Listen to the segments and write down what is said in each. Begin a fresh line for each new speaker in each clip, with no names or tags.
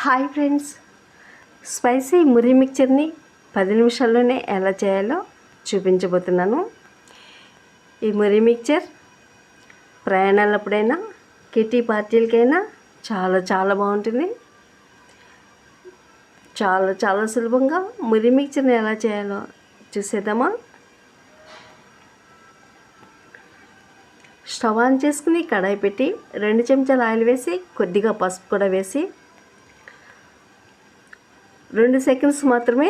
Hi friends, spicy మురి మిక్చర్ని 10 నిమిషాల్లోనే ఎలా చేయాలో చూపించబోతున్నాను. ఈ మురి మిక్చర్ ప్రయాణాలప్పుడైనా కిటీ పార్టీలకైనా చాలా బాగుంటుంది. చాలా సులభంగా మురి మిక్చర్ని ఎలా చేయాలో చూసేద్దామా. స్టవ్ ఆన్ చేసుకుని కడాయి పెట్టి 2 చెంచాల ఆయిల్ వేసి కొద్దిగా పసుపు కూడా వేసి 2 సెకండ్స్ మాత్రమే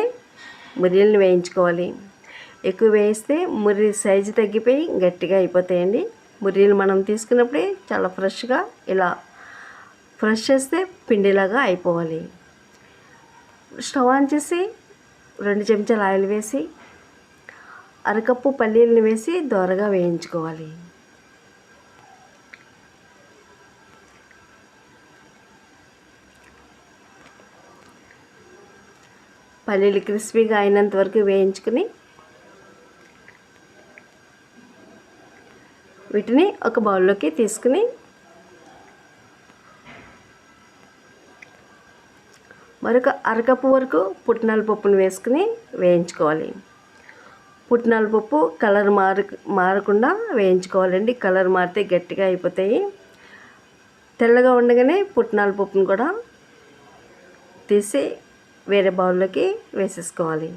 మురియల్ని వేయించుకోవాలి. ఎక్కువ వేయిస్తే మురి సైజు తగ్గిపోయి గట్టిగా అయిపోతాయండి. మురియలు మనం తీసుకున్నప్పుడే చాలా ఫ్రెష్గా ఇలా ఫ్రెష్ చేస్తే పిండిలాగా అయిపోవాలి. స్టవ్ ఆన్ చేసి 2 చెంచాల ఆయిల్ వేసి అరకప్పు పల్లీలను వేసి దోరగా వేయించుకోవాలి. పల్లీలు క్రిస్పీగా అయినంత వరకు వేయించుకుని వీటిని ఒక బౌల్లోకి తీసుకుని మరొక అరకప్పు వరకు పుట్నాల పప్పును వేసుకుని వేయించుకోవాలి. పుట్నాల పప్పు కలర్ మారకుండా వేయించుకోవాలండి. కలర్ మారితే గట్టిగా అయిపోతాయి. తెల్లగా ఉండగానే పుట్నాల పప్పును కూడా తీసి వేరే బౌల్లోకి వేసేసుకోవాలి.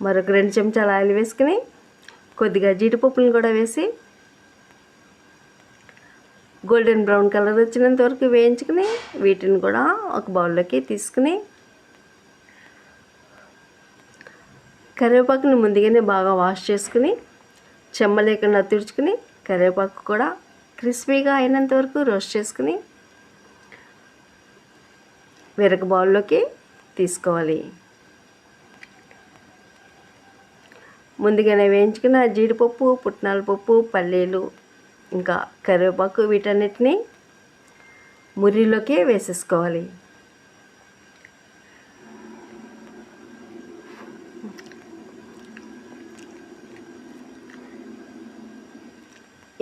మరొక 2 చెంచాల ఆయిల్ వేసుకుని కొద్దిగా జీడిపప్పులను కూడా వేసి గోల్డెన్ బ్రౌన్ కలర్ వచ్చినంత వరకు వేయించుకుని వీటిని కూడా ఒక బౌల్లోకి తీసుకుని కరివేపాకుని ముందుగానే బాగా వాష్ చేసుకుని చెమ్మ లేకుండా తుడుచుకుని కరివేపాకు కూడా క్రిస్పీగా అయినంత వరకు రోస్ట్ చేసుకుని వేరొక బౌల్లోకి తీసుకోవాలి. ముందుగానే వేయించుకున్న జీడిపప్పు, పుట్నాల పప్పు, పల్లీలు ఇంకా కరివేపాకు వీటన్నిటిని మురిలోకి వేసేసుకోవాలి.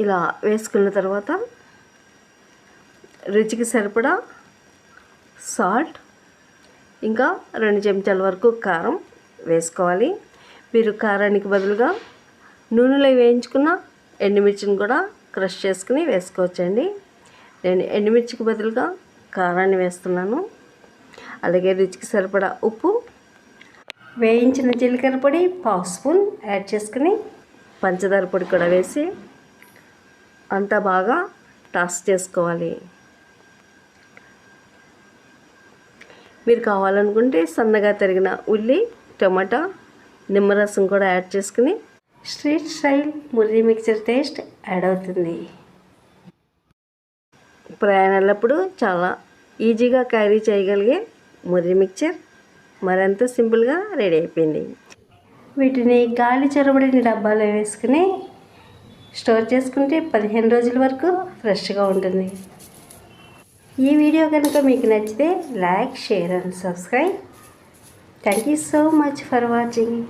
ఇలా వేసుకున్న తర్వాత రుచికి సరిపడా సాల్ట్ ఇంకా 2 చెంచాల వరకు కారం వేసుకోవాలి. మీరు కారానికి బదులుగా నూనెలో వేయించుకున్న ఎండుమిర్చిని కూడా క్రష్ చేసుకుని వేసుకోవచ్చండి. నేను ఎండుమిర్చికి బదులుగా కారాన్ని వేస్తున్నాను. అలాగే రుచికి సరిపడా ఉప్పు, వేయించిన జీలకర్ర పొడి 1/2 స్పూన్ యాడ్ చేసుకుని పంచదార పొడి కూడా వేసి అంతా బాగా టాస్ చేసుకోవాలి. మీరు కావాలనుకుంటే సన్నగా తరిగిన ఉల్లి, టమాటా, నిమ్మరసం కూడా యాడ్ చేసుకుని స్ట్రీట్ స్టైల్ మురి మిక్చర్ టేస్ట్ యాడ్ అవుతుంది. ప్రయాణాలప్పుడు చాలా ఈజీగా క్యారీ చేయగలిగే మురి మిక్చర్ మరింత సింపుల్గా రెడీ అయిపోయింది. వీటిని గాలి చొరబడిన డబ్బాలో వేసుకుని స్టోర్ చేసుకుంటే 15 రోజుల వరకు ఫ్రెష్గా ఉంటుంది. ఈ వీడియో కనుక మీకు నచ్చితే like, share and subscribe. Thank you so much for watching.